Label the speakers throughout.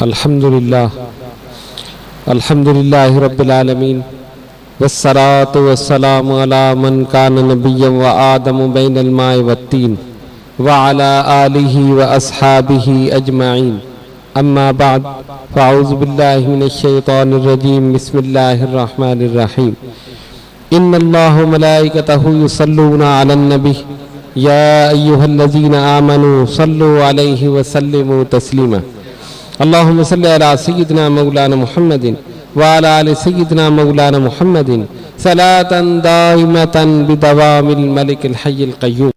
Speaker 1: الحمدللہ رب العالمین والصلاة والسلام علی من کان نبیا و آدم بین الماء والتین وعلی آلہ واصحابہ اجمعین اما بعد فاعوذ باللہ من الشیطان الرجیم بسم اللہ الرحمن الرحیم ان اللہ ملائکتہ یصلون علی النبی یا ایہا الذین آمنوا صلوا علیہ وسلموا تسلیما اللہم صلی علی سیدنا مولانا محمد وعلی آل سیدنا مولانا محمد صلاة دائمة بدوام الملک الحی القیوم۔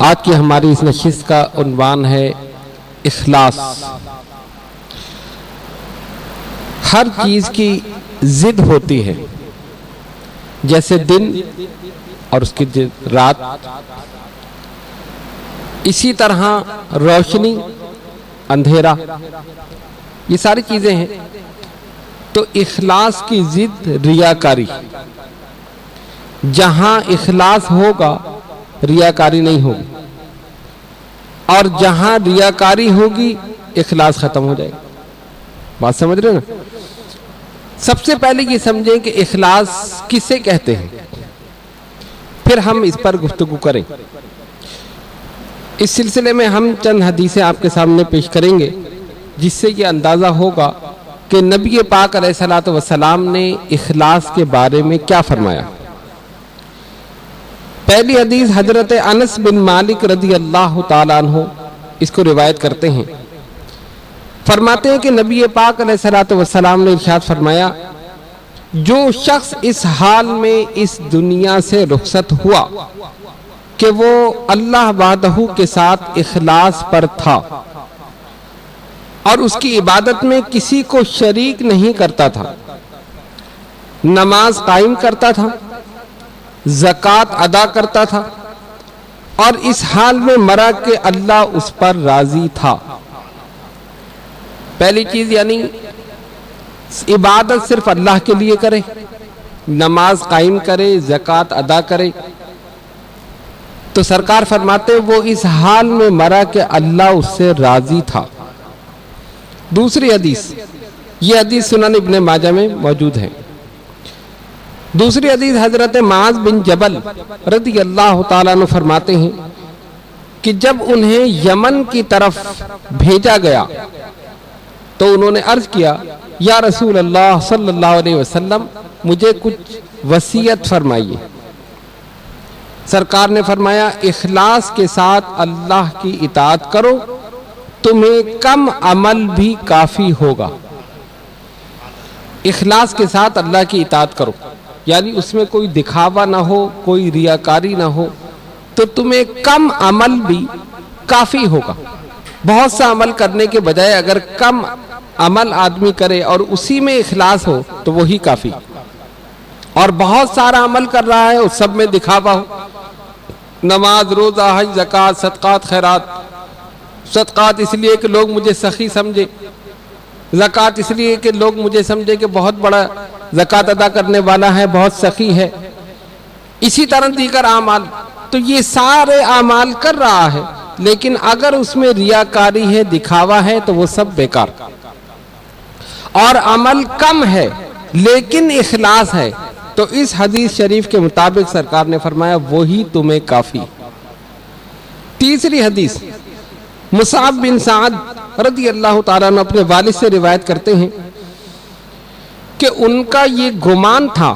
Speaker 1: آج کی ہماری اس نشست کا عنوان ہے اخلاص۔ ہر چیز کی ضد ہوتی ہے، جیسے دن اور اس کی رات، اسی طرح روشنی اندھیرا، یہ ساری چیزیں ہیں۔ تو اخلاص کی ضد ریاکاری، جہاں اخلاص ہوگا ریاکاری نہیں ہوگی، اور جہاں ریاکاری ہوگی اخلاص ختم ہو جائے گا۔ بات سمجھ رہے ہیں نا؟ سب سے پہلے یہ سمجھیں کہ اخلاص کسے کہتے ہیں، پھر ہم اس پر گفتگو کریں۔ اس سلسلے میں ہم چند حدیثیں آپ کے سامنے پیش کریں گے، جس سے یہ اندازہ ہوگا کہ نبی پاک علیہ الصلوۃ والسلام نے اخلاص کے بارے میں کیا فرمایا۔ پہلی حدیث حضرت انس بن مالک رضی اللہ تعالیٰ عنہ اس کو روایت کرتے ہیں، فرماتے ہیں کہ نبی پاک علیہ الصلوۃ والسلام نے ارشاد فرمایا، جو شخص اس حال میں اس دنیا سے رخصت ہوا کہ وہ اللہ وحدہ کے ساتھ اخلاص پر تھا اور اس کی عبادت میں کسی کو شریک نہیں کرتا تھا، نماز قائم کرتا تھا، زکوٰۃ ادا کرتا تھا، اور اس حال میں مرا کہ اللہ اس پر راضی تھا۔ پہلی چیز یعنی عبادت صرف اللہ کے لیے کرے، نماز قائم کرے، زکوٰۃ ادا کرے، تو سرکار فرماتے وہ اس حال میں مرا کہ اللہ اس سے راضی تھا۔ دوسری حدیث، یہ حدیث سنن ابن ماجہ میں موجود ہے۔ دوسری حدیث حضرت معاذ بن جبل رضی اللہ تعالیٰ عنہ فرماتے ہیں کہ جب انہیں یمن کی طرف بھیجا گیا تو انہوں نے عرض کیا، یا رسول اللہ صلی اللہ علیہ وسلم، مجھے کچھ وصیت فرمائیے۔ سرکار نے فرمایا، اخلاص کے ساتھ اللہ کی اطاعت کرو، تمہیں کم عمل بھی کافی ہوگا۔ اخلاص کے ساتھ اللہ کی اطاعت کرو، یعنی اس میں کوئی دکھاوا نہ ہو، کوئی ریاکاری نہ ہو، تو تمہیں کم عمل بھی کافی ہوگا۔ بہت سا عمل کرنے کے بجائے اگر کم عمل آدمی کرے اور اسی میں اخلاص ہو تو وہی کافی، اور بہت سارا عمل کر رہا ہے اور سب میں دکھاوا ہو، نماز، روزہ، حج، زکوٰۃ، صدقات، خیرات، صدقات اس لیے کہ لوگ مجھے سخی سمجھے، زکوٰۃ اس لیے کہ لوگ مجھے سمجھے کہ بہت بڑا زکوٰۃ ادا کرنے والا ہے، بہت سخی ہے، اسی طرح دیگر اعمال۔ تو یہ سارے اعمال کر رہا ہے، لیکن اگر اس میں ریاکاری ہے، دکھاوا ہے، تو وہ سب بیکار۔ اور عمل کم ہے لیکن اخلاص ہے، تو اس حدیث شریف کے مطابق سرکار نے فرمایا وہی تمہیں کافی۔ تیسری حدیث مصعب بن سعد رضی اللہ تعالیٰ عنہ اپنے والد سے روایت کرتے ہیں کہ ان کا یہ گمان تھا،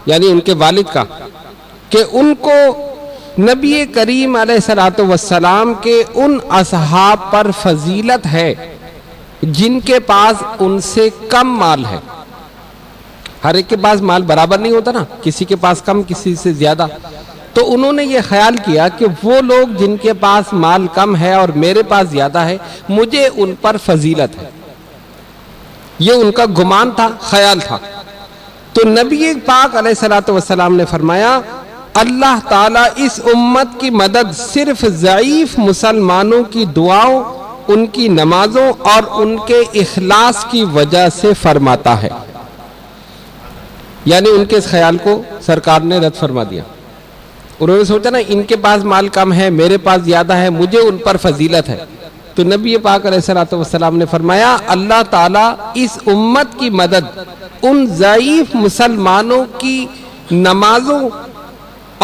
Speaker 1: یعنی ان کے والد کا، کہ ان کو نبی کریم علیہ الصلوۃ والسلام کے ان اصحاب پر فضیلت ہے جن کے پاس ان سے کم مال ہے۔ ہر ایک کے پاس مال برابر نہیں ہوتا نا، کسی کے پاس کم، کسی سے زیادہ۔ تو انہوں نے یہ خیال کیا کہ وہ لوگ جن کے پاس مال کم ہے اور میرے پاس زیادہ ہے، مجھے ان پر فضیلت ہے۔ یہ ان کا گمان تھا، خیال تھا۔ تو نبی پاک علیہ الصلوۃ والسلام نے فرمایا، اللہ تعالیٰ اس امت کی مدد صرف ضعیف مسلمانوں کی دعاؤں، ان کی نمازوں اور ان کے اخلاص کی وجہ سے فرماتا ہے۔ یعنی ان کے اس خیال کو سرکار نے رد فرما دیا۔ انہوں نے سوچا نا ان کے پاس مال کم ہے، میرے پاس زیادہ ہے، مجھے ان پر فضیلت ہے، تو نبی پاک علیہ الصلوۃ والسلام نے فرمایا اللہ تعالیٰ اس امت کی مدد ان ضعیف مسلمانوں کی نمازوں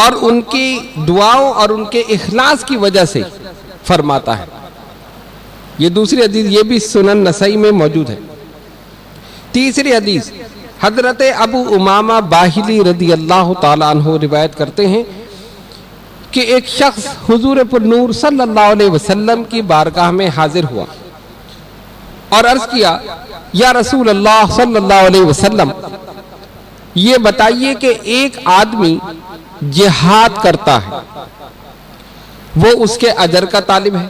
Speaker 1: اور ان کی دعاؤں اور ان کے اخلاص کی وجہ سے فرماتا ہے. یہ دوسری حدیث یہ بھی سنن نسائی میں موجود ہے. تیسری حدیث حضرت ابو امامہ باہلی رضی اللہ تعالیٰ عنہ روایت کرتے ہیں کہ ایک شخص حضور پر نور صلی اللہ علیہ وسلم کی بارگاہ میں حاضر ہوا اور عرض کیا یا رسول اللہ صلی اللہ علیہ وسلم یہ بتائیے کہ ایک آدمی جہاد کرتا ہے وہ اس کے اجر کا طالب ہے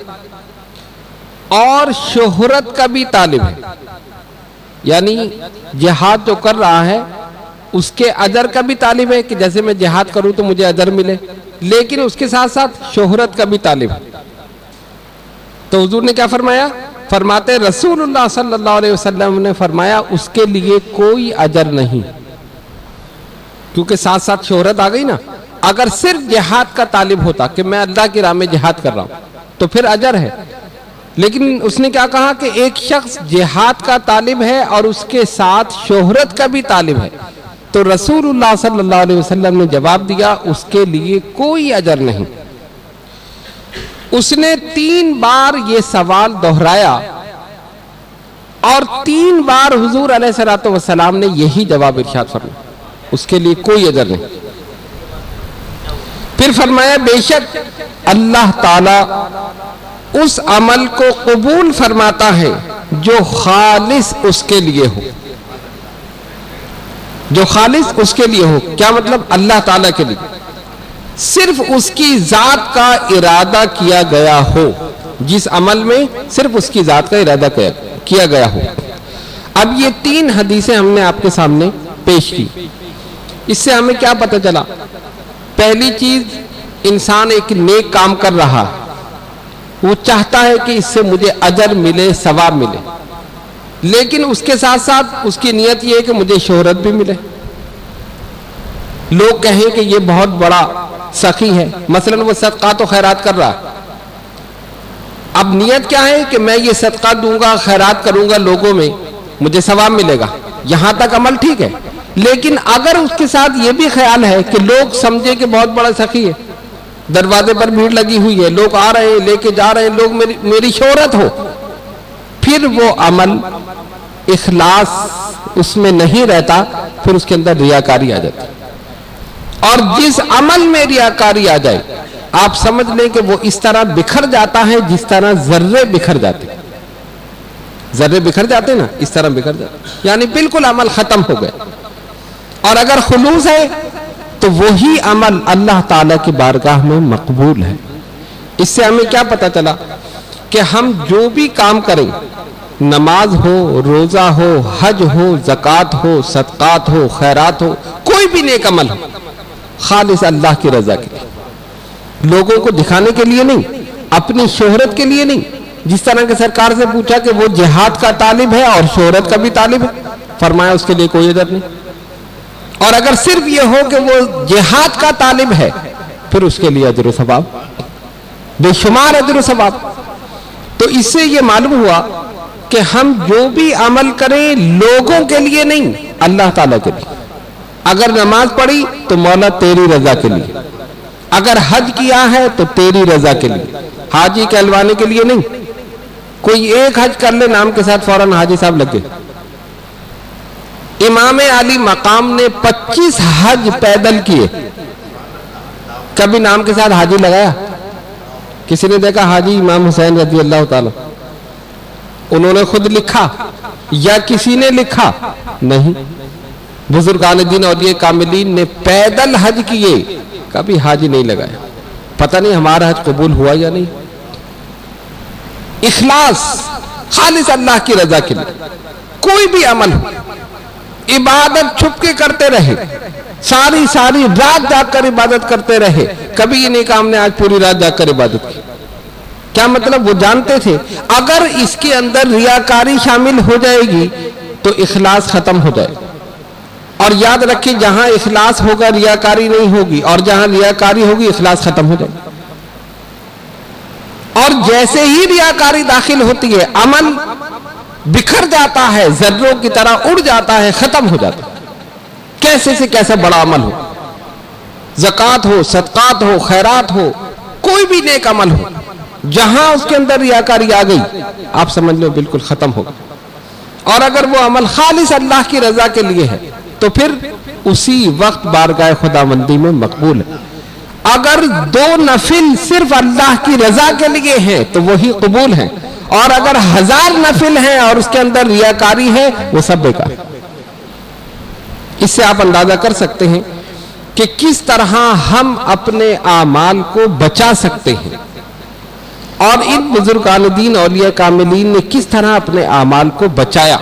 Speaker 1: اور شہرت کا بھی طالب ہے، یعنی جہاد جو کر رہا ہے اس کے اجر کا بھی طالب ہے کہ جیسے میں جہاد کروں تو مجھے اجر ملے، لیکن اس کے ساتھ ساتھ شہرت کا بھی طالب ہے. تو حضور نے کیا فرمایا؟ فرماتے رسول اللہ صلی اللہ علیہ وسلم نے فرمایا اس کے لیے کوئی اجر نہیں، کیونکہ ساتھ ساتھ شہرت آ گئی نا. اگر صرف جہاد کا طالب ہوتا کہ میں اللہ کی راہ میں جہاد کر رہا ہوں تو پھر اجر ہے، لیکن اس نے کیا کہا کہ ایک شخص جہاد کا طالب ہے اور اس کے ساتھ شہرت کا بھی طالب ہے. تو رسول اللہ صلی اللہ علیہ وسلم نے جواب دیا اس کے لیے کوئی اجر نہیں. اس نے 3 بار یہ سوال دہرایا اور 3 بار حضور علیہ الصلوۃ والسلام نے یہی جواب ارشاد فرمایا اس کے لیے کوئی اجر نہیں. پھر فرمایا بے شک اللہ تعالی اس عمل کو قبول فرماتا ہے جو خالص اس کے لیے ہو، جو خالص اس کے لیے ہو. کیا مطلب؟ اللہ تعالیٰ کے لیے صرف اس کی ذات کا ارادہ کیا گیا ہو، جس عمل میں صرف اس کی ذات کا ارادہ کیا گیا ہو. اب یہ 3 حدیثیں ہم نے آپ کے سامنے پیش کی. اس سے ہمیں کیا پتہ چلا؟ پہلی چیز، انسان ایک نیک کام کر رہا، وہ چاہتا ہے کہ اس سے مجھے اجر ملے، ثواب ملے، لیکن اس کے ساتھ ساتھ اس کی نیت یہ ہے کہ مجھے شہرت بھی ملے، لوگ کہیں کہ یہ بہت بڑا سخی ہے. مثلا وہ صدقات و خیرات کر رہا، اب نیت کیا ہے کہ میں یہ صدقہ دوں گا، خیرات کروں گا لوگوں میں، مجھے ثواب ملے گا. یہاں تک عمل ٹھیک ہے، لیکن اگر اس کے ساتھ یہ بھی خیال ہے کہ لوگ سمجھے کہ بہت بڑا سخی ہے، دروازے پر بھیڑ لگی ہوئی ہے، لوگ آ رہے ہیں، لے کے جا رہے ہیں، لوگ میری شہرت ہو، پھر وہ عمل اخلاص اس میں نہیں رہتا، پھر اس کے اندر ریاکاری آ جاتی. اور جس عمل میں ریاکاری آ جائے آپ سمجھ لیں کہ وہ اس طرح بکھر جاتا ہے جس طرح ذرے بکھر جاتے. ذرے بکھر جاتے نا، اس طرح بکھر جاتے، یعنی بالکل عمل ختم ہو گئے. اور اگر خلوص ہے تو وہی عمل اللہ تعالیٰ کی بارگاہ میں مقبول ہے. اس سے ہمیں کیا پتہ چلا کہ ہم جو بھی کام کریں، نماز ہو، روزہ ہو، حج ہو، زکوٰۃ ہو، صدقات ہو، خیرات ہو، کوئی بھی نیک عمل ہو، خالص اللہ کی رضا کے لیے، لوگوں کو دکھانے کے لیے نہیں، اپنی شہرت کے لیے نہیں. جس طرح کہ سرکار سے پوچھا کہ وہ جہاد کا طالب ہے اور شہرت کا بھی طالب ہے، فرمایا اس کے لیے کوئی اجر نہیں. اور اگر صرف یہ ہو کہ وہ جہاد کا طالب ہے، پھر اس کے لیے اجر و ثواب، بے شمار اجر و ثواب. تو اس سے یہ معلوم ہوا کہ ہم جو بھی عمل کریں لوگوں کے لیے نہیں، اللہ تعالیٰ کے لیے. اگر نماز پڑھی تو مولا تیری رضا کے لیے، اگر حج کیا ہے تو تیری رضا کے لیے، حاجی کہلوانے کے لیے نہیں. کوئی ایک حج کر لے نام کے ساتھ فوراً حاجی صاحب لگ گئے. امام علی مقام نے 25 حج پیدل کیے، کبھی نام کے ساتھ حاجی لگایا؟ کسی نے دیکھا حاجی امام حسین رضی اللہ تعالی؟ انہوں نے خود لکھا یا کسی نے لکھا؟ نہیں. بزرگان دین اولیاء کاملین نے پیدل حج کیے، کبھی حاجی نہیں لگایا. پتہ نہیں ہمارا حج قبول ہوا یا نہیں. اخلاص خالص اللہ کی رضا کے لیے کوئی بھی عمل ہو، عبادت چھپ کے کرتے رہے، ساری رات جاگ کر عبادت کرتے رہے، کبھی یہ نہیں کہا ہم نے آج پوری رات جاگ کر عبادت کی. کیا مطلب؟ وہ جانتے تھے اگر اس کے اندر ریاکاری شامل ہو جائے گی تو اخلاص ختم ہو جائے. اور یاد رکھیں جہاں اخلاص ہوگا ریاکاری نہیں ہوگی، اور جہاں ریاکاری ہوگی اخلاص ختم ہو جائے. اور جیسے ہی ریاکاری داخل ہوتی ہے عمل بکھر جاتا ہے، ذروں کی طرح اڑ جاتا ہے، ختم ہو جاتا ہے۔ کیسے سے کیسا بڑا عمل ہو، زکوٰۃ ہو، صدقات ہو، خیرات ہو، کوئی بھی نیک عمل ہو، جہاں اس کے اندر ریاکاری آ گئی آپ سمجھ لو بالکل ختم ہوگا۔ اور اگر وہ عمل خالص اللہ کی رضا کے لیے ہے تو پھر اسی وقت بارگاہ خداوندی میں مقبول ہے۔ اگر 2 نفل صرف اللہ کی رضا کے لیے ہیں تو وہی قبول ہیں، اور اگر 1000 نفل ہیں اور اس کے اندر ریاکاری ہے وہ سب بیکار۔ اس سے آپ اندازہ کر سکتے ہیں کہ کس طرح ہم اپنے اعمال کو بچا سکتے ہیں، اور ان بزرگان دین اولیاء کاملین نے کس طرح اپنے اعمال کو بچایا۔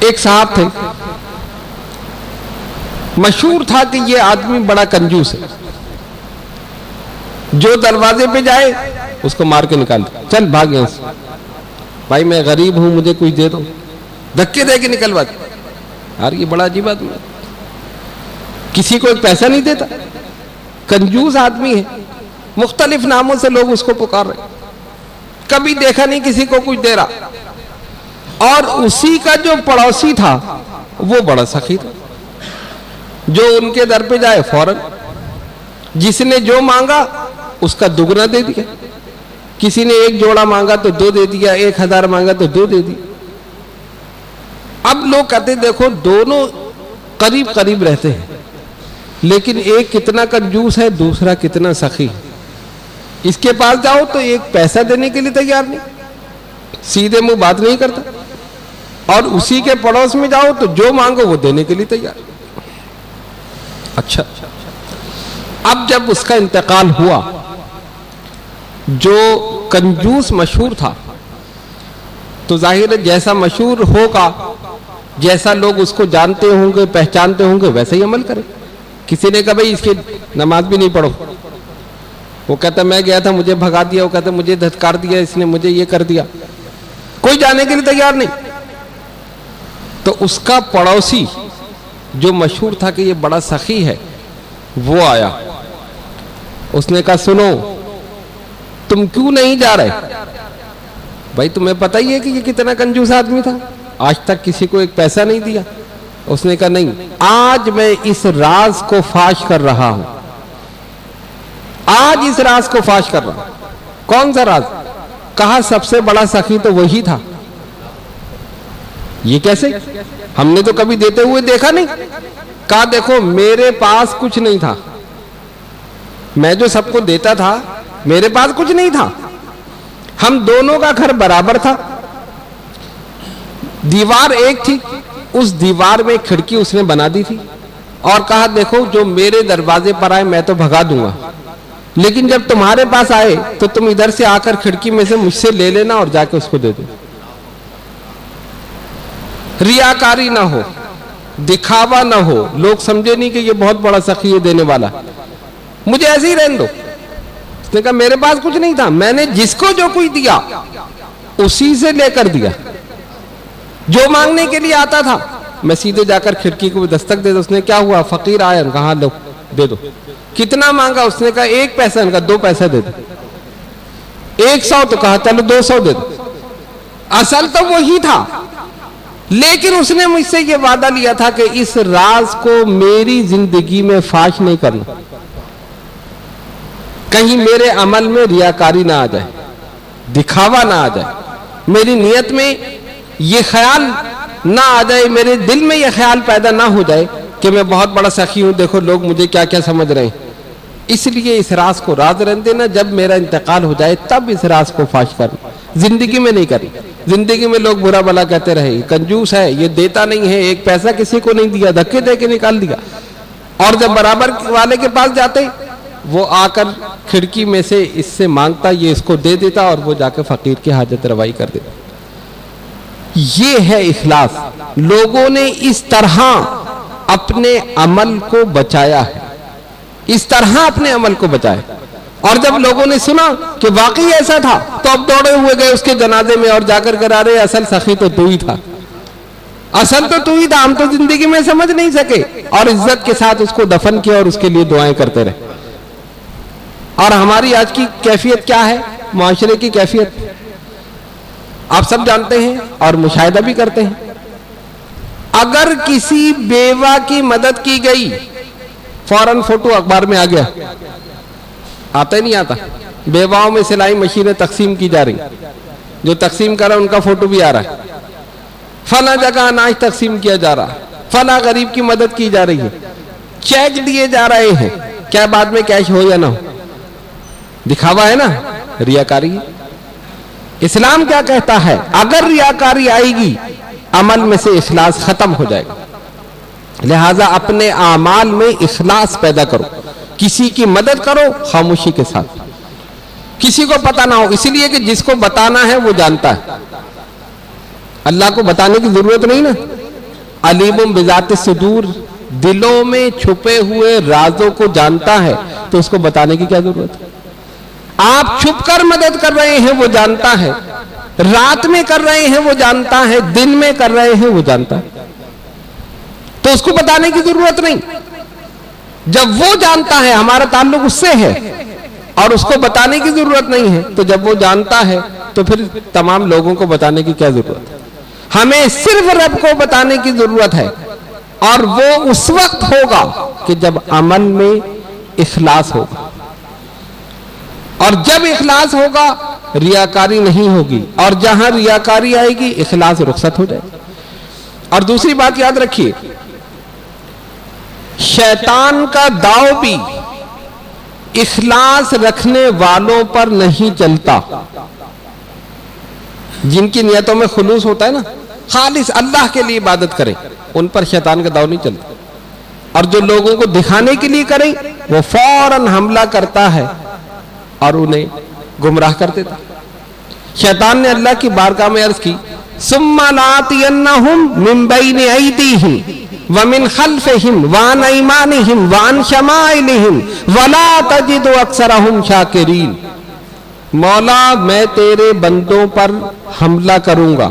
Speaker 1: ایک صاحب تھے، مشہور تھا کہ یہ آدمی بڑا کنجوس ہے، جو دروازے پہ جائے اس کو مار کے نکال دے، چل بھاگ یہاں سے، بھائی میں غریب ہوں مجھے کچھ دے دو، دھکے دے کے نکلوا دے۔ یار یہ بڑا عجیب آدمی ہے، کسی کو ایک پیسہ نہیں دیتا، کنجوس آدمی ہے، مختلف ناموں سے لوگ اس کو پکار رہے، کبھی دیکھا نہیں کسی کو کچھ دے رہا۔ اور اسی کا جو پڑوسی تھا وہ بڑا سخی تھا، جو ان کے در پہ جائے فوراً جس نے جو مانگا اس کا دگنا دے دیا، کسی نے 1 جوڑا مانگا تو 2 دے دیا، 1000 مانگا تو 2 دے دی۔ اب لوگ کہتے دیکھو دونوں قریب قریب رہتے ہیں، لیکن ایک کتنا کنجوس ہے، دوسرا کتنا سخی ہے۔ اس کے پاس جاؤ تو ایک پیسہ دینے کے لیے تیار نہیں، سیدھے منہ بات نہیں کرتا، اور اسی کے پڑوس میں جاؤ تو جو مانگو وہ دینے کے لیے تیار۔ اچھا، اب جب اس کا انتقال ہوا، جو کنجوس مشہور تھا تو ظاہر ہے جیسا مشہور ہوگا، جیسا لوگ اس کو جانتے ہوں گے پہچانتے ہوں گے ویسے ہی عمل کرے۔ کسی نے کہا بھائی اس کی نماز بھی نہیں پڑھو، وہ کہتا میں گیا تھا مجھے بھگا دیا، وہ کہتا مجھے دھتکار دیا اس نے، مجھے یہ کر دیا، کوئی جانے کے لیے تیار نہیں۔ تو اس کا پڑوسی جو مشہور تھا کہ یہ بڑا سخی ہے وہ آیا، اس نے کہا سنو تم کیوں نہیں جا رہے؟ بھائی تمہیں پتہ ہی ہے کہ یہ کتنا کنجوس آدمی تھا، آج تک کسی کو ایک پیسہ نہیں دیا۔ اس نے کہا نہیں، آج میں اس راز کو فاش کر رہا ہوں، آج اس راز کو فاش کر رہا ہوں۔ کون سا راز؟ کہا سب سے بڑا سخی تو وہی تھا۔ یہ کیسے؟ ہم نے تو کبھی دیتے ہوئے دیکھا نہیں۔ کہا دیکھو میرے پاس کچھ نہیں تھا، میں جو سب کو دیتا تھا میرے پاس کچھ نہیں تھا، ہم دونوں کا گھر برابر تھا، دیوار ایک تھی، اس دیوار میں کھڑکی اس نے بنا دی تھی، اور کہا دیکھو جو میرے دروازے پر آئے میں تو بھگا دوں گا، لیکن جب تمہارے پاس آئے تو تم ادھر سے آ کر کھڑکی میں سے مجھ سے لے لینا اور جا کے اس کو دے دو۔ ریاکاری نہ ہو، دکھاوا نہ ہو، لوگ سمجھے نہیں کہ یہ بہت بڑا سخی ہے دینے والا، مجھے ایسے ہی رہنے دو۔ اس نے کہا میرے پاس کچھ نہیں تھا، میں نے جس کو جو کچھ دیا اسی سے لے کر دیا، جو مانگنے کے لیے آتا تھا میں سیدھے جا کر کھڑکی کو دستک دے دو۔ اس نے کیا ہوا؟ فقیر آیا، کہا لو دے دو۔ کتنا مانگا؟ اس نے کہا 1 پیسہ، ان کا 2 پیسہ دے دو۔ 100 تو کہا چلو 200 دے دو۔ اصل تو وہی تھا، لیکن اس نے مجھ سے یہ وعدہ لیا تھا کہ اس راز کو میری زندگی میں فاش نہیں کرنا، کہیں میرے عمل میں ریاکاری نہ آ جائے، دکھاوا نہ آ جائے، میری نیت میں یہ خیال نہ آ جائے، میرے دل میں یہ خیال پیدا نہ ہو جائے کہ میں بہت بڑا سخی ہوں، دیکھو لوگ مجھے کیا کیا سمجھ رہے ہیں۔ اس لیے اس راز کو راز رہنے دینا، جب میرا انتقال ہو جائے تب اس راز کو فاش کرنا، زندگی میں نہیں کرنا۔ زندگی میں لوگ برا بلا کہتے رہے یہ کنجوس ہے، یہ دیتا نہیں ہے، 1 پیسہ کسی کو نہیں دیا، دھکے دے کے نکال دیا۔ اور جب برابر والے کے پاس جاتے وہ آ کر کھڑکی میں سے اس سے مانگتا، یہ اس کو دے دیتا اور وہ جا کے فقیر کی حاجت روائی کر دیتا۔ یہ ہے اخلاص۔ لوگوں نے اس طرح اپنے عمل کو بچایا ہے، اس طرح اپنے عمل کو بچایا۔ اور جب لوگوں نے سنا کہ واقعی ایسا تھا تو اب دوڑے ہوئے گئے اس کے جنازے میں اور جا کر کرا رہے اصل سخی تو تو ہی تھا، اصل تو تو ہی تھا، ہم تو زندگی میں سمجھ نہیں سکے، اور عزت کے ساتھ اس کو دفن کیا اور اس کے لیے دعائیں کرتے رہے۔ اور ہماری آج کی کیفیت کیا ہے؟ معاشرے کی کیفیت آپ سب جانتے ہیں اور مشاہدہ بھی کرتے ہیں. اگر کسی بیوہ کی مدد کی گئی فوراً فوٹو اخبار میں آ گیا. آتا ہی نہیں آتا. بیواؤں میں سلائی مشینیں تقسیم کی جا رہی, جو تقسیم کر رہا ہے ان کا فوٹو بھی آ رہا ہے. فلاں جگہ اناج تقسیم کیا جا رہا, فلاں غریب کی مدد کی جا رہی ہے, چیک دیے جا رہے ہیں. کیا بعد میں کیش ہو یا نہ ہو؟ دکھاوا ہے نا, ریاکاری. اسلام کیا کہتا ہے؟ اگر ریاکاری آئے گی عمل میں سے اخلاص ختم ہو جائے گا. لہٰذا اپنے اعمال میں اخلاص پیدا کرو. کسی کی مدد کرو خاموشی کے ساتھ, کسی کو پتہ نہ ہو, اسی لیے کہ جس کو بتانا ہے وہ جانتا ہے. اللہ کو بتانے کی ضرورت نہیں نا. علیم بذات الصدور, دلوں میں چھپے ہوئے رازوں کو جانتا ہے, تو اس کو بتانے کی کیا ضرورت ہے؟ آپ چھپ کر مدد کر رہے ہیں وہ جانتا ہے, رات میں کر رہے ہیں وہ جانتا ہے, دن میں کر رہے ہیں وہ جانتا ہے, تو اس کو بتانے کی ضرورت نہیں. جب وہ جانتا ہے, ہمارا تعلق اس سے ہے اور اس کو بتانے کی ضرورت نہیں ہے, تو جب وہ جانتا ہے تو پھر تمام لوگوں کو بتانے کی کیا ضرورت ہے؟ ہمیں صرف رب کو بتانے کی ضرورت ہے, اور وہ اس وقت ہوگا کہ جب عمل میں اخلاص ہوگا. اور جب اخلاص ہوگا ریاکاری نہیں ہوگی, اور جہاں ریاکاری آئے گی اخلاص رخصت ہو جائے گا. اور دوسری بات یاد رکھیے, شیطان کا داؤ بھی اخلاص رکھنے والوں پر نہیں چلتا. جن کی نیتوں میں خلوص ہوتا ہے نا, خالص اللہ کے لیے عبادت کریں, ان پر شیطان کا داؤ نہیں چلتا. اور جو لوگوں کو دکھانے کے لیے کریں وہ فوراً حملہ کرتا ہے اور انہیں گمراہ کر دیتا. شیطان نے اللہ کی بارگاہ میں عرض کی, ثم لآتینہم من بین ایدیہم ومن خلفہم وعن ایمانہم وعن شمائلہم ولا تجد اکثرہم شاکرین. مولا میں تیرے بندوں پر حملہ کروں گا,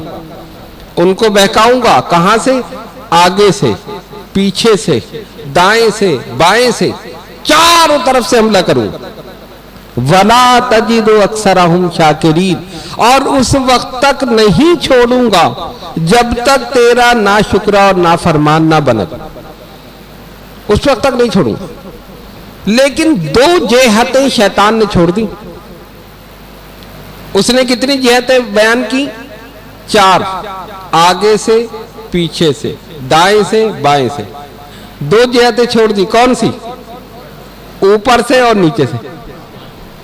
Speaker 1: ان کو بہکاؤں گا. کہاں سے؟ آگے سے, پیچھے سے, دائیں سے, بائیں سے, چاروں طرف سے حملہ کروں گا. وَلَا تَجِدُ أَكْثَرَهُمْ شَاكِرِينَ, اور اس وقت تک نہیں چھوڑوں گا جب تک تیرا ناشکرہ اور نافرمان نہ بنے. اس وقت تک نہیں چھوڑوں گا. لیکن دو جہتیں شیطان نے چھوڑ دی. اس نے کتنی جہتیں بیان کی؟ 4. آگے سے, پیچھے سے, دائیں سے, بائیں سے. 2 جہتیں چھوڑ دی. کون سی؟ اوپر سے اور نیچے سے.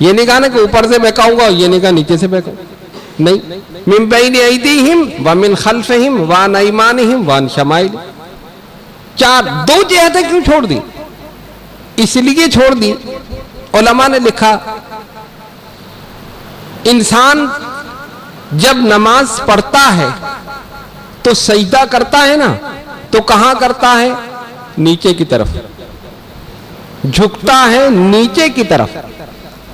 Speaker 1: یہ نہیں کہا نا کہ اوپر سے بہکاؤں گا, یہ نہیں کہا نیچے سے بہکاؤں, نہیں. من بین ایدیہم ومن خلفہم وعن ایمانہم وعن شمائل. 4. 2 جہتیں کیوں چھوڑ دی؟ اس لیے چھوڑ دی, علماء نے لکھا, انسان جب نماز پڑھتا ہے تو سجدہ کرتا ہے نا, تو کہاں کرتا ہے؟ نیچے کی طرف. جھکتا ہے نیچے کی طرف.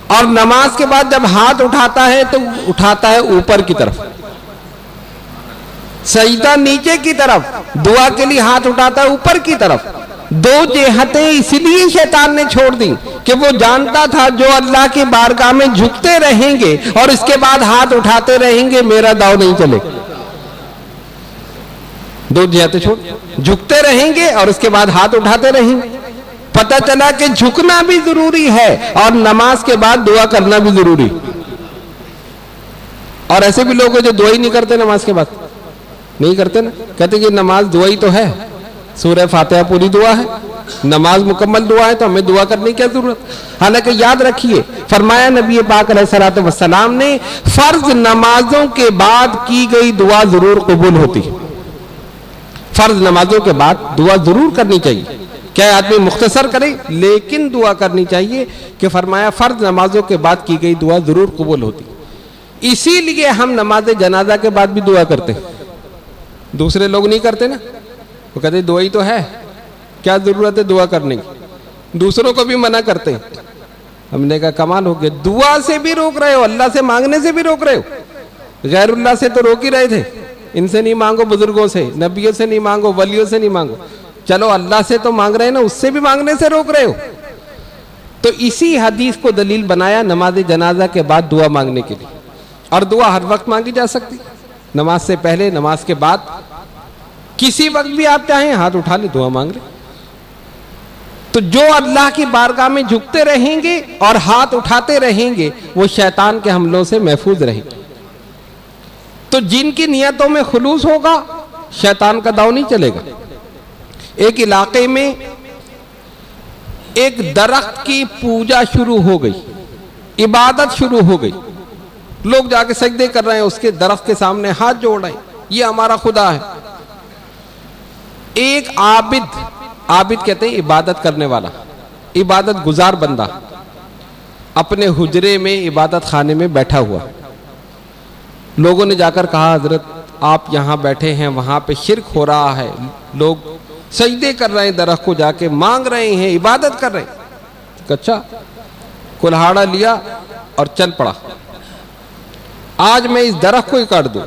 Speaker 1: اور نماز کے بعد جب ہاتھ اٹھاتا ہے تو اٹھاتا ہے اوپر کی طرف. سجدہ نیچے کی طرف, دعا کے لیے ہاتھ اٹھاتا ہے اوپر کی طرف. 2 جہتیں اس لیے شیطان نے چھوڑ دی کہ وہ جانتا تھا جو اللہ کی بارگاہ میں جھکتے رہیں گے اور اس کے بعد ہاتھ اٹھاتے رہیں گے, میرا داؤ نہیں چلے. 2 جہتیں چھوڑ, جھکتے رہیں گے اور اس کے بعد ہاتھ اٹھاتے رہیں گے. پتہ چلا کہ جھکنا بھی ضروری ہے اور نماز کے بعد دعا کرنا بھی ضروری. اور ایسے بھی لوگ ہیں جو دعا ہی نہیں کرتے نماز کے بعد. نہیں کرتے نا, کہتے کہ نماز دعا ہی تو ہے, سورہ فاتحہ پوری دعا ہے, نماز مکمل دعا ہے, تو ہمیں دعا کرنے کی کیا ضرورت. حالانکہ یاد رکھیے, فرمایا نبی پاک علیہ الصلوۃ والسلام نے, فرض نمازوں کے بعد کی گئی دعا ضرور قبول ہوتی. فرض نمازوں کے بعد دعا ضرور کرنی چاہیے, کیا آدمی مختصر کرے لیکن دعا کرنی چاہیے, کہ فرمایا فرض نمازوں کے بعد کی گئی دعا ضرور قبول ہوتی. اسی لیے ہم نماز جنازہ کے بعد بھی دعا کرتے ہیں. دوسرے لوگ نہیں کرتے نا, وہ کہتے دعا ہی تو ہے, کیا ضرورت ہے دعا کرنے کی. دوسروں کو بھی منع کرتے ہیں. ہم نے کہا کمال ہو گیا, دعا سے بھی روک رہے ہو, اللہ سے مانگنے سے بھی روک رہے ہو. غیر اللہ سے تو روک ہی رہے تھے, ان سے نہیں مانگو, بزرگوں سے, نبیوں سے نہیں مانگو, ولیوں سے نہیں مانگو. چلو اللہ سے تو مانگ رہے ہیں نا, اس سے بھی مانگنے سے روک رہے ہو. تو اسی حدیث کو دلیل بنایا نماز جنازہ کے بعد دعا مانگنے کے لیے. اور دعا ہر وقت مانگی جا سکتی، نماز سے پہلے، نماز کے بعد، کسی وقت بھی آپ چاہیں ہاتھ اٹھا لیں دعا مانگ لیں. تو جو اللہ کی بارگاہ میں جھکتے رہیں گے اور ہاتھ اٹھاتے رہیں گے وہ شیطان کے حملوں سے محفوظ رہیں گے. تو جن کی نیتوں میں خلوص ہوگا شیطان کا داؤ نہیں چلے گا. ایک علاقے میں ایک درخت کی پوجا شروع ہو گئی، عبادت شروع ہو گئی، لوگ جا کے سجدے کر رہے ہیں اس کے درخت کے سامنے، ہاتھ جوڑ رہے ہیں، یہ ہمارا خدا ہے. ایک عابد کہتے ہیں عبادت کرنے والا، عبادت گزار بندہ اپنے حجرے میں عبادت خانے میں بیٹھا ہوا. لوگوں نے جا کر کہا حضرت آپ یہاں بیٹھے ہیں، وہاں پہ شرک ہو رہا ہے، لوگ سجدے کر رہے ہیں، درخت کو جا کے مانگ رہے ہیں، عبادت کر رہے ہیں. اچھا، کلہاڑا لیا اور چل پڑا، آج میں اس درخت کو ہی کاٹ دوں،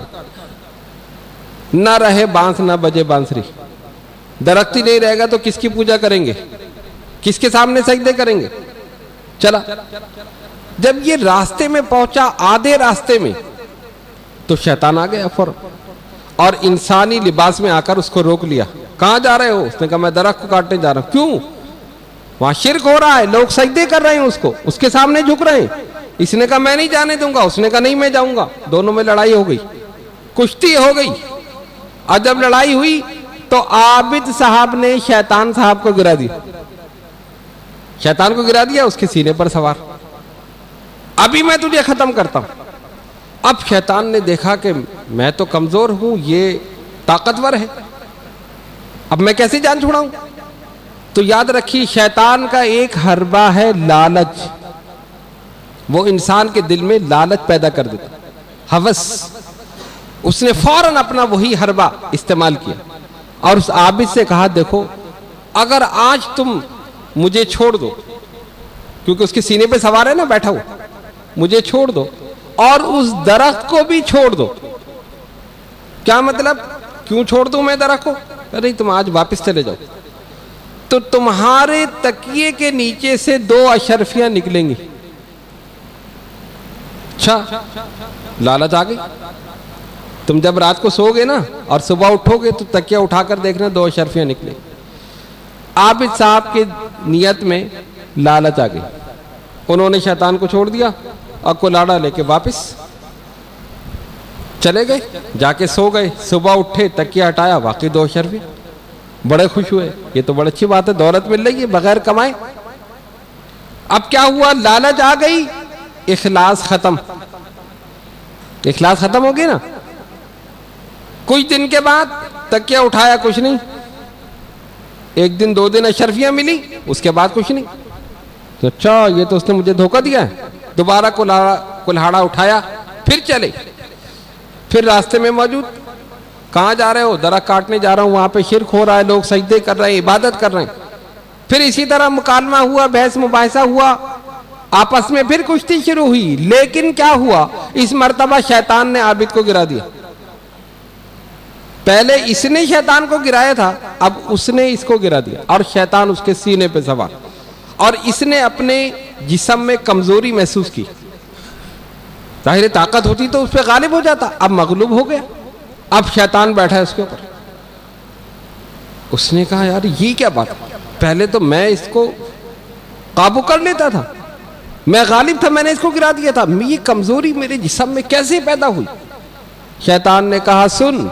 Speaker 1: نہ رہے بانس نہ بجے بانسری. درخت ہی نہیں رہے گا تو کس کی پوجا کریں گے، کس کے سامنے سجدے کریں گے. چلا، جب یہ راستے میں پہنچا، آدھے راستے میں، تو شیطان آ گیا فوراً اور انسانی لباس میں آ کر اس کو روک لیا. کہاں جا رہے ہو؟ اس نے کہا میں درخت کو کاٹنے جا رہا ہوں. کیوں؟ وہاں شرک ہو رہا ہے، لوگ سجدے کر رہے ہیں، اس کے سامنے جھک رہے ہیں. اس نے کہا میں نہیں جانے دوں گا، اس نے کہا نہیں میں جاؤں گا. دونوں میں لڑائی ہو گئی، کشتی ہو گئی. اور جب لڑائی ہوئی تو عابد صاحب نے شیطان صاحب کو گرا دیا، شیطان کو گرا دیا، اس کے سینے پر سوار. ابھی میں تجھے ختم کرتا ہوں. اب شیطان نے دیکھا کہ میں تو کمزور ہوں، یہ طاقتور ہے، اب میں کیسے جان چھڑاؤں؟ تو یاد رکھیے شیطان کا ایک حربہ ہے لالچ. وہ انسان کے دل میں لالچ پیدا کر دیتا، ہوس. اس نے فوراً اپنا وہی حربہ استعمال کیا اور اس عابد سے کہا دیکھو اگر آج تم مجھے چھوڑ دو، کیونکہ اس کے سینے پہ سوار ہے نا بیٹھا ہوا، مجھے چھوڑ دو اور اس درخت کو بھی چھوڑ دو. کیا مطلب؟ کیوں چھوڑ دوں میں درخت کو؟ نہیں تم آج واپس چلے جاؤ تو تمہارے تکیے کے نیچے سے 2 اشرفیاں نکلیں گی. اچھا، لالچ آ گئی. تم جب رات کو سو گے نا اور صبح اٹھو گے تو تکیہ اٹھا کر دیکھنا 2 اشرفیاں نکلیں. عابد صاحب کی نیت میں لالچ آ گئی، انہوں نے شیطان کو چھوڑ دیا اور کلاڑا لے کے واپس چلے گئے، جا کے سو گئے. صبح اٹھے، تکیہ ہٹایا، واقعی 2 اشرفیاں. بڑے خوش ہوئے، یہ تو بڑی اچھی بات ہے، دولت مل رہی ہے بغیر کمائے. اب کیا ہوا؟ لالچ آ گئی، اخلاص ختم. اخلاص ختم ہو گئی نا. کچھ دن کے بعد تکیہ اٹھایا، کچھ نہیں. 1 دن 2 دن اشرفیاں ملی، اس کے بعد کچھ نہیں. تو اچھا یہ تو اس نے مجھے دھوکہ دیا ہے. دوبارہ کلہاڑا اٹھایا، پھر چلے. پھر راستے میں موجود، کہاں جا رہے ہو؟ درخت کاٹنے جا رہا ہوں، وہاں پہ شرک ہو رہا ہے، لوگ سجدے کر رہے ہیں، عبادت کر رہے ہیں. پھر اسی طرح مکالمہ ہوا، بحث مباحثہ ہوا، آپس میں پھر کشتی شروع ہوئی. لیکن کیا ہوا؟ اس مرتبہ شیطان نے عابد کو گرا دیا. پہلے اس نے شیطان کو گرایا تھا، اب اس نے اس کو گرا دیا اور شیطان اس کے سینے پہ سوار. اور اس نے اپنے جسم میں کمزوری محسوس کی. ظاہر طاقت ہوتی تو اس پہ غالب ہو جاتا، اب مغلوب ہو گیا. اب شیطان بیٹھا ہے اس کے اوپر. اس نے کہا یار یہ کیا بات، پہلے تو میں اس کو قابو کر لیتا تھا، میں غالب تھا، میں نے اس کو گرا دیا تھا، یہ کمزوری میرے جسم میں کیسے پیدا ہوئی؟ شیطان نے کہا سن،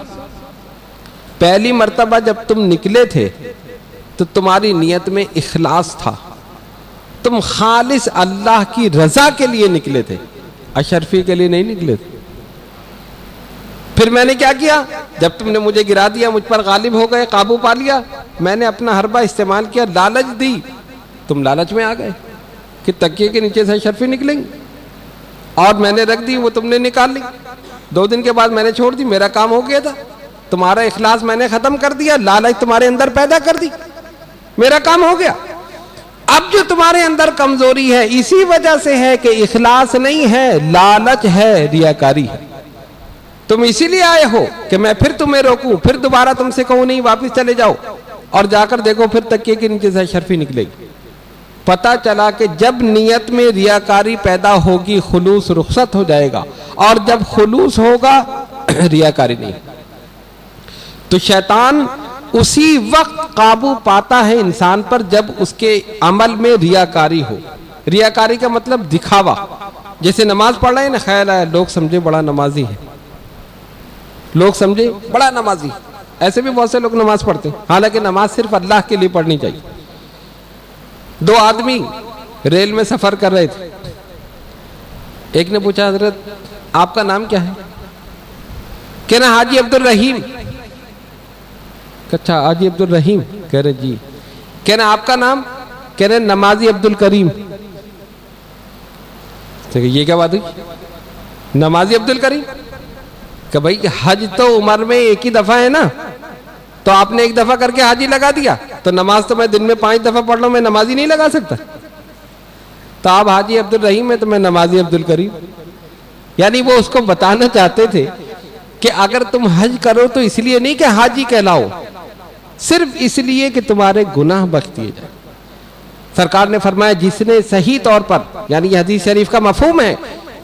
Speaker 1: پہلی مرتبہ جب تم نکلے تھے تو تمہاری نیت میں اخلاص تھا، تم خالص اللہ کی رضا کے لیے نکلے تھے، اشرفی کے لیے نہیں نکلے تھے. پھر میں نے کیا کیا؟ جب تم نے مجھے گرا دیا، مجھ پر غالب ہو گئے، قابو پا لیا، میں نے اپنا حربہ استعمال کیا، لالچ دی، تم لالچ میں آ گئے کہ تکیے کے نیچے سے اشرفی نکلیں گی، اور میں نے رکھ دی، وہ تم نے نکال لی. 2 دن کے بعد میں نے چھوڑ دی، میرا کام ہو گیا تھا. تمہارا اخلاص میں نے ختم کر دیا، لالچ تمہارے اندر پیدا کر دی، میرا کام ہو گیا. اب جو تمہارے اندر کمزوری ہے اسی وجہ سے ہے کہ اخلاص نہیں ہے، لالچ ہے، ریاکاری ہے. تم اسی لیے آئے ہو کہ میں پھر تمہیں روکوں، پھر دوبارہ تم سے کہوں نہیں واپس چلے جاؤ، اور جا کر دیکھو پھر تکیے کے نیچے سے اشرفی نکلے گی. پتہ چلا کہ جب نیت میں ریاکاری پیدا ہوگی خلوص رخصت ہو جائے گا، اور جب خلوص ہوگا ریاکاری نہیں۔ تو شیطان اسی وقت قابو پاتا ہے انسان پر جب اس کے عمل میں ریاکاری ہو۔ ریاکاری کا مطلب دکھاوا، جیسے نماز پڑھ رہے ہیں نا، خیال ہے لوگ سمجھے بڑا نمازی ہے، لوگ سمجھے بڑا نمازی، ایسے بھی بہت سے لوگ نماز پڑھتے ہیں، حالانکہ نماز صرف اللہ کے لیے پڑھنی چاہیے۔ دو آدمی ریل میں سفر کر رہے تھے، ایک نے پوچھا حضرت آپ کا نام کیا ہے؟ کہنا حاجی عبد الرحیم۔ اچھا حاجی عبد الرحیم، کہہ رہے جی۔ کہنا آپ کا نام؟ کہہ رہے نمازی عبد الکریم۔ یہ کیا بات ہوئی؟ نمازی عبد الکریم؟ کہ بھائی حج تو عمر میں ایک ہی دفعہ ہے نا، تو آپ نے ایک دفعہ کر کے حاجی لگا دیا، تو نماز تو میں دن میں 5 دفعہ پڑھ لوں، میں نمازی نہیں لگا سکتا؟ تو آپ حاجی عبد الرحیم ہے تو میں نمازی عبد الکریم۔ یعنی وہ اس کو بتانا چاہتے تھے کہ اگر تم حج کرو تو اس لیے نہیں کہ حاجی کہلاؤ، صرف اس لیے کہ تمہارے گناہ بخش دیے جائیں۔ سرکار نے فرمایا جس نے صحیح طور پر، یعنی یہ حدیث شریف کا مفہوم ہے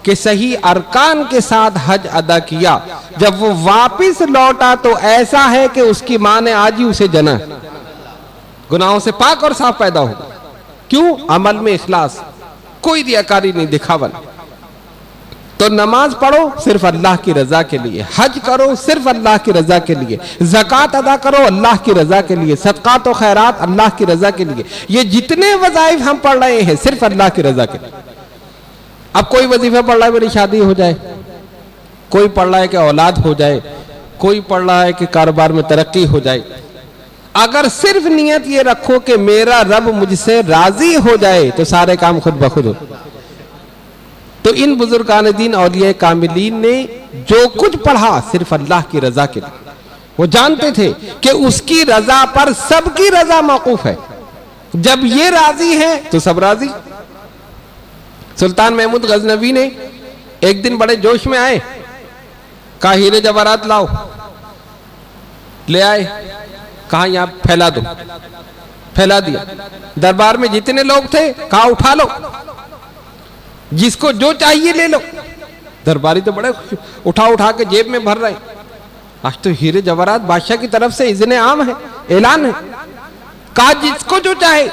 Speaker 1: کہ صحیح ارکان کے ساتھ حج ادا کیا، جب وہ واپس لوٹا تو ایسا ہے کہ اس کی ماں نے آج ہی اسے جنا، گناہوں سے پاک اور صاف پیدا ہوگا۔ کیوں؟ عمل میں اخلاص، کوئی ریاکاری نہیں، دکھاوا نہیں۔ تو نماز پڑھو صرف اللہ کی رضا کے لیے، حج کرو صرف اللہ کی رضا کے لیے، زکوٰۃ ادا کرو اللہ کی رضا کے لیے، صدقات و خیرات اللہ کی رضا کے لیے۔ یہ جتنے وظائف ہم پڑھ رہے ہیں صرف اللہ کی رضا کے لیے۔ اب کوئی وظیفہ پڑھ رہا ہے میری شادی ہو جائے، کوئی پڑھ رہا ہے کہ اولاد ہو جائے، کوئی پڑھ رہا ہے کہ کاروبار میں ترقی ہو جائے۔ اگر صرف نیت یہ رکھو کہ میرا رب مجھ سے راضی ہو جائے تو سارے کام خود بخود ہو۔ تو ان بزرگان دین اولیاء کاملین نے جو کچھ پڑھا صرف اللہ کی رضا کے لیے۔ وہ جانتے تھے کہ اس کی رضا پر سب کی رضا موقوف ہے، جب یہ راضی ہے تو سب راضی۔ سلطان محمود غزنوی نے ایک دن بڑے جوش میں آئے، کہا ہیرے جواہرات لاؤ، لے آئے، کہا یہاں پھیلا دو، پھیلا دیا۔ دربار میں جتنے لوگ تھے کہا اٹھا لو، جس کو جو چاہیے لے لو۔ درباری تو بڑے اٹھا اٹھا کے جیب میں بھر رہے ہیں۔ آج تو ہیرے جواہرات بادشاہ کی طرف سے اذن عام ہے، اعلان ہے، کہا جس کو جو چاہے،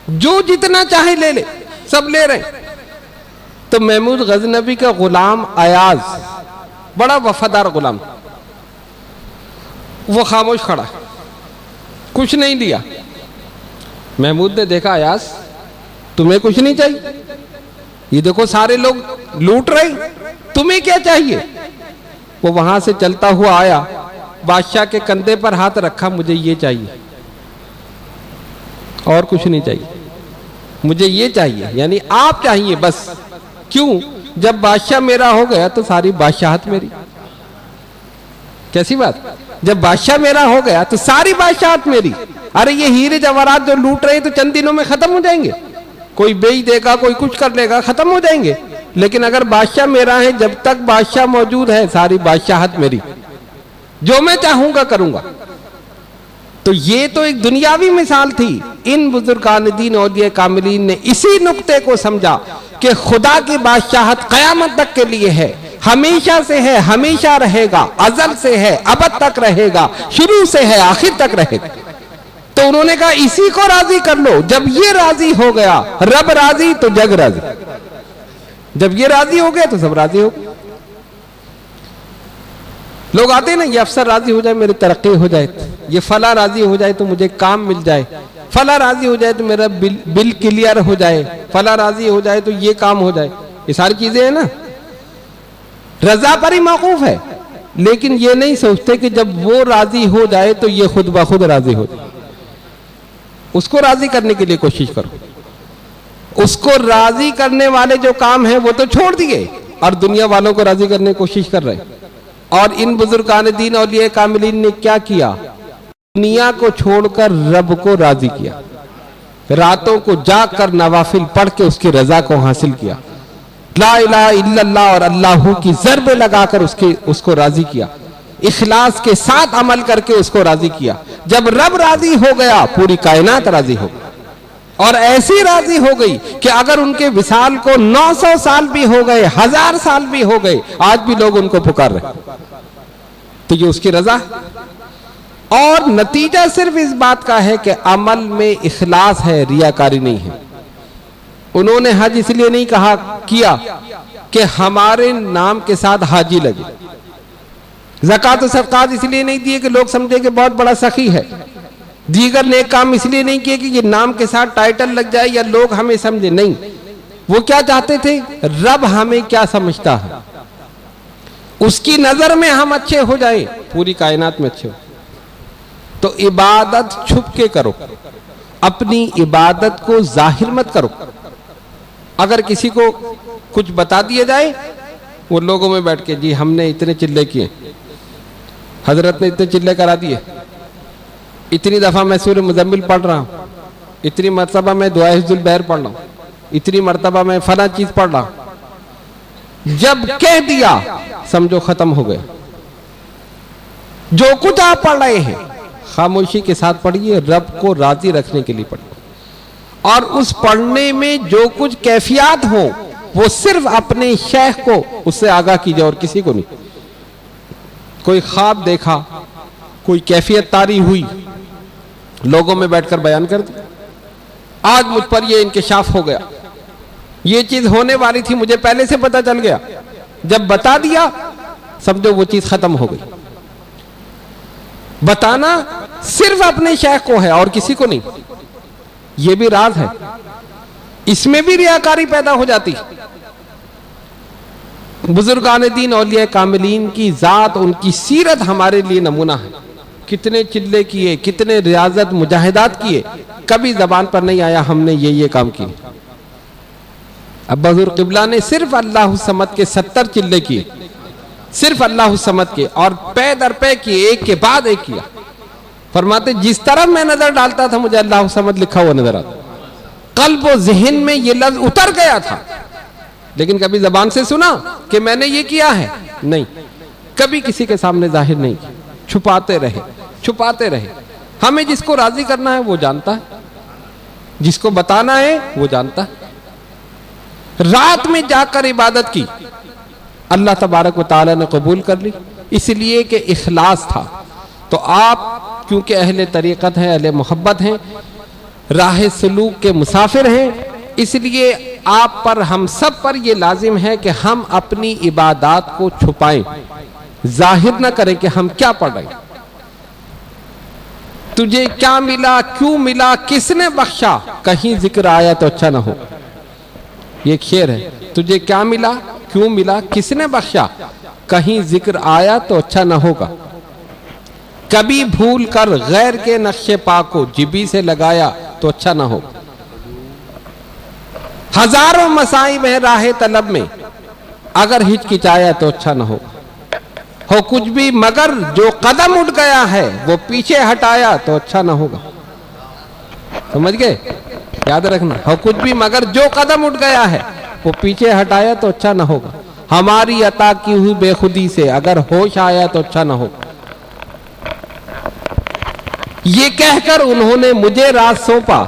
Speaker 1: جو جتنا چاہے لے لے، سب لے رہے ہیں۔ تو محمود غزنوی کا غلام ایاز، بڑا وفادار غلام، وہ خاموش کھڑا، کچھ نہیں لیا۔ محمود نے دیکھا ایاز تمہیں کچھ نہیں چاہیے، یہ دیکھو سارے لوگ لوٹ رہے، تمہیں کیا چاہیے؟ وہ وہاں سے چلتا ہوا آیا، بادشاہ کے کندھے پر ہاتھ رکھا، مجھے یہ چاہیے اور کچھ نہیں چاہیے، مجھے یہ چاہیے، یعنی آپ چاہیے بس۔ کیوں؟ جب بادشاہ میرا ہو گیا تو ساری بادشاہت میری۔ کیسی بات؟ جب بادشاہ میرا ہو گیا تو ساری بادشاہت میری۔ ارے یہ ہیرے جواہرات جو لوٹ رہے ہیں تو چند دنوں میں ختم ہو جائیں گے، کوئی بیچ دے گا، کوئی کچھ کر لے گا، ختم ہو جائیں گے۔ لیکن اگر بادشاہ میرا ہے، جب تک بادشاہ موجود ہے ساری بادشاہت میری، جو میں چاہوں گا کروں گا۔ تو یہ تو ایک دنیاوی مثال تھی۔ ان بزرگان دین اولیاء کاملین نے اسی نقطے کو سمجھا کہ خدا کی بادشاہت قیامت تک کے لیے ہے، ہمیشہ سے ہے، ہمیشہ رہے گا، ازل سے ہے، ابد تک رہے گا، شروع سے ہے، آخر تک رہے گا۔ تو انہوں نے کہا اسی کو راضی کر لو، جب یہ راضی ہو گیا، رب راضی تو جگ راضی، جب یہ راضی ہو گیا تو سب راضی ہو گئے۔ لوگ آتے ہیں نا، یہ افسر راضی ہو جائے میری ترقی ہو جائے، یہ فلاں راضی ہو جائے تو مجھے کام مل جائے، فلاں راضی ہو جائے تو میرا بل کلیئر ہو جائے، فلاں راضی ہو جائے تو یہ کام ہو جائے۔ یہ ساری چیزیں ہیں نا، رضا پر ہی موقوف ہے، لیکن یہ نہیں سوچتے کہ جب وہ راضی ہو جائے تو یہ خود بخود راضی ہو جائے۔ اس کو راضی کرنے کے لیے کوشش کرو۔ اس کو راضی کرنے والے جو کام ہیں وہ تو چھوڑ دیے اور دنیا والوں کو راضی کرنے کی کوشش کر رہے ہیں۔ اور ان بزرگان دین اولیاء کاملین نے کیا کیا؟ دنیا کو چھوڑ کر رب کو راضی کیا، راتوں کو جاگ کر نوافل پڑھ کے اس کی رضا کو حاصل کیا، لا الہ الا اللہ اور اللہ کی ضرب لگا کر اس کو راضی کیا، اخلاص کے ساتھ عمل کر کے اس کو راضی کیا۔ جب رب راضی ہو گیا پوری کائنات راضی ہو گئی۔ اور ایسی راضی ہو گئی کہ اگر ان کے وصال کو 900 سال بھی ہو گئے، 1000 سال بھی ہو گئے، آج بھی لوگ ان کو پکار رہے، تو یہ اس کی رضا ہے۔ اور نتیجہ صرف اس بات کا ہے کہ عمل میں اخلاص ہے، ریاکاری نہیں ہے۔ انہوں نے حج اس لیے نہیں کیا کہ ہمارے نام کے ساتھ حاجی لگے، زکوٰۃ و صدقات اس لیے نہیں دیے کہ لوگ سمجھے کہ بہت بڑا سخی ہے، دیگر نیک کام اس لیے نہیں کیے کہ یہ نام کے ساتھ ٹائٹل لگ جائے یا لوگ ہمیں سمجھے، نہیں۔ وہ کیا چاہتے تھے؟ رب ہمیں کیا سمجھتا ہے، اس کی نظر میں ہم اچھے ہو جائیں، پوری کائنات میں اچھے ہو۔ تو عبادت چھپ کے کرو، اپنی عبادت کو ظاہر مت کرو۔ اگر کسی کو کچھ بتا دیا جائے، وہ لوگوں میں بیٹھ کے جی ہم نے اتنے چلے کیے، حضرت نے اتنے چلے کرا دیے، اتنی دفعہ میں سورہ مزمل پڑھ رہا ہوں، اتنی مرتبہ میں دعائے حفظ البحر پڑھ رہا ہوں، اتنی مرتبہ میں فلاں چیز پڑھ رہا ہوں، جب کہہ دیا سمجھو ختم ہو گیا۔ جو کچھ آپ پڑھ رہے ہیں خاموشی کے ساتھ پڑھیے، رب کو راضی رکھنے کے لیے پڑھیے، اور اس پڑھنے میں جو کچھ کیفیات ہوں وہ صرف اپنے شیخ کو اس سے آگاہ کیجئے اور کسی کو نہیں۔ کوئی خواب دیکھا، کوئی کیفیت طاری ہوئی، لوگوں میں بیٹھ کر بیان کر دی، آج مجھ پر یہ انکشاف ہو گیا، یہ چیز ہونے والی تھی مجھے پہلے سے پتہ چل گیا، جب بتا دیا سمجھو وہ چیز ختم ہو گئی۔ بتانا صرف اپنے شیخ کو ہے اور کسی کو نہیں، یہ بھی راز ہے، اس میں بھی ریاکاری پیدا ہو جاتی۔ بزرگان دین اولیاء کاملین کی ذات، ان کی سیرت ہمارے لیے نمونہ ہے۔ کتنے چلے کیے، کتنے ریاضت مجاہدات کیے، کبھی زبان پر نہیں آیا ہم نے یہ کام کیے۔ ابا حضور قبلہ نے صرف اللہ الصمد کے 70 چلے کیے، صرف اللہ الصمد کے، اور پے در پے کیے، ایک کے بعد ایک کیا۔ فرماتے جس طرف میں نظر ڈالتا تھا مجھے اللہ الصمد لکھا ہوا نظر آتا، قلب و ذہن میں یہ لفظ اتر گیا تھا، لیکن کبھی زبان سے سنا کہ میں نے یہ کیا ہے؟ نہیں، کبھی کسی کے سامنے ظاہر نہیں کیا، چھپاتے رہے چھپاتے رہے۔ ہمیں جس کو راضی کرنا ہے وہ جانتا ہے، جس کو بتانا ہے وہ جانتا ہے۔ رات میں جا کر عبادت کی، اللہ تبارک و تعالی نے قبول کر لی، اس لیے کہ اخلاص تھا۔ تو آپ کیونکہ اہل طریقت ہیں، اہل محبت ہیں، راہ سلوک کے مسافر ہیں، اس لیے آپ پر، ہم سب پر یہ لازم ہے کہ ہم اپنی عبادات کو چھپائیں، ظاہر نہ کریں کہ ہم کیا پڑھ رہے ہیں۔ تجھے کیا ملا، کیوں ملا، کس نے بخشا، کہیں ذکر آیا تو اچھا نہ ہو۔ یہ ایک شعر ہے، تجھے کیا ملا، کیوں ملا، کس نے بخشا، کہیں ذکر آیا تو اچھا نہ ہوگا۔ کبھی بھول کر غیر کے نقش پا کو جبی سے لگایا تو اچھا نہ ہو۔ ہزاروں مصائب ہیں راہ طلب میں، اگر ہچکچایا تو اچھا نہ ہو۔ کچھ بھی مگر جو قدم اٹھ گیا ہے وہ پیچھے ہٹایا تو اچھا نہ ہوگا۔ سمجھ گئے؟ یاد رکھنا، کچھ بھی مگر جو قدم اٹھ گیا ہے وہ پیچھے ہٹایا تو اچھا نہ ہوگا۔ ہماری عطا کی ہوئی بے خودی سے اگر ہوش آیا تو اچھا نہ ہوگا۔ یہ کہہ کر انہوں نے مجھے راز سونپا،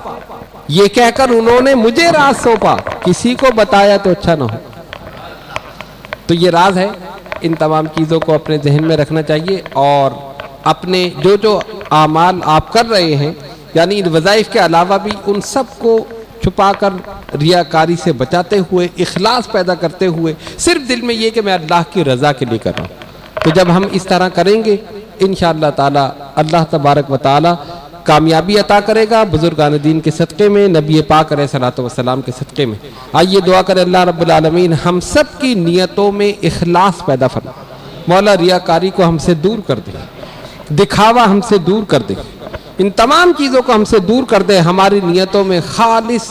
Speaker 1: یہ کہہ کر انہوں نے مجھے راز سونپا، کسی کو بتایا تو اچھا نہ ہو۔ تو یہ راز ہے، ان تمام چیزوں کو اپنے ذہن میں رکھنا چاہیے، اور اپنے جو اعمال آپ کر رہے ہیں، یعنی ان وظائف کے علاوہ بھی ان سب کو چھپا کر ریاکاری سے بچاتے ہوئے، اخلاص پیدا کرتے ہوئے، صرف دل میں یہ کہ میں اللہ کی رضا کے لیے کر رہا ہوں۔ تو جب ہم اس طرح کریں گے انشاءاللہ تعالی اللہ تبارک و تعالی کامیابی عطا کرے گا، بزرگان دین کے صدقے میں، نبی پاک علیہ الصلوۃ والسلام کے صدقے میں۔ آئیے دعا کریں اللہ رب العالمین ہم سب کی نیتوں میں اخلاص پیدا فرما، مولا ریاکاری کو ہم سے دور کر دے، دکھاوا ہم سے دور کر دے، ان تمام چیزوں کو ہم سے دور کر دے، ہماری نیتوں میں خالص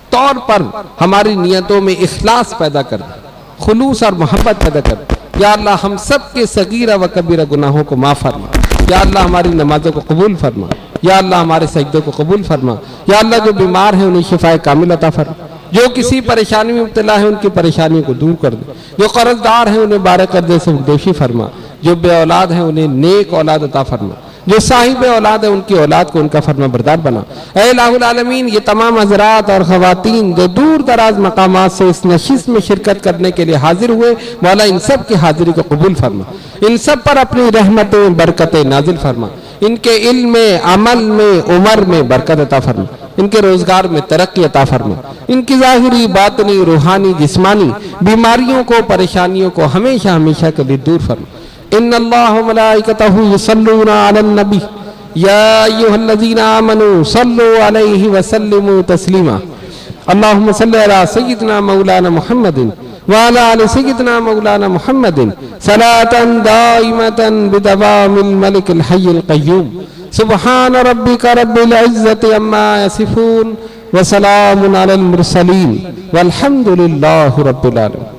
Speaker 1: طور پر ہماری نیتوں میں اخلاص پیدا کر دے، خلوص اور محبت پیدا کر دے۔ یا اللہ ہم سب کے صغیرہ و کبیرہ گناہوں کو معاف فرما، یا اللہ ہماری نمازوں کو قبول فرما، یا اللہ ہمارے سجدوں کو قبول فرما، یا اللہ جو بیمار ہیں انہیں شفائے کامل عطا فرما، جو کسی پریشانی میں مبتلا ہے ان کی پریشانیوں کو دور کر دے، جو قرض دار ہیں انہیں بارے قرضے سے دوشی فرما، جو بے اولاد ہیں انہیں نیک اولاد عطا فرما۔ جو صاحب اولاد ہے ان کی اولاد کو ان کا فرما بردار بنا۔ اے الہ العالمین، یہ تمام حضرات اور خواتین جو دور دراز مقامات سے اس نشست میں شرکت کرنے کے لیے حاضر ہوئے، مولا ان سب کی حاضری کو قبول فرما، ان سب پر اپنی رحمتیں برکتیں نازل فرما، ان کے علم میں، عمل میں، عمر میں برکت عطا فرما، ان کے روزگار میں ترقی عطا فرما، ان کی ظاہری، باطنی، روحانی، جسمانی بیماریوں کو، پریشانیوں کو ہمیشہ ہمیشہ کے لیے دور فرما۔ ان اللہ و ملائکتہ یصلون علی النبی یا ایھا الذین آمنوا صلوا علیہ وسلموا تسلیما۔ اللہم صلی علی سیدنا مولانا محمد وعلی آل سیدنا مولانا محمد صلاۃ دائمۃ بدوام الملک الحی القیوم۔ سبحان ربک رب العزۃ عما یصفون وسلام علی المرسلین والحمد للہ رب العالمین۔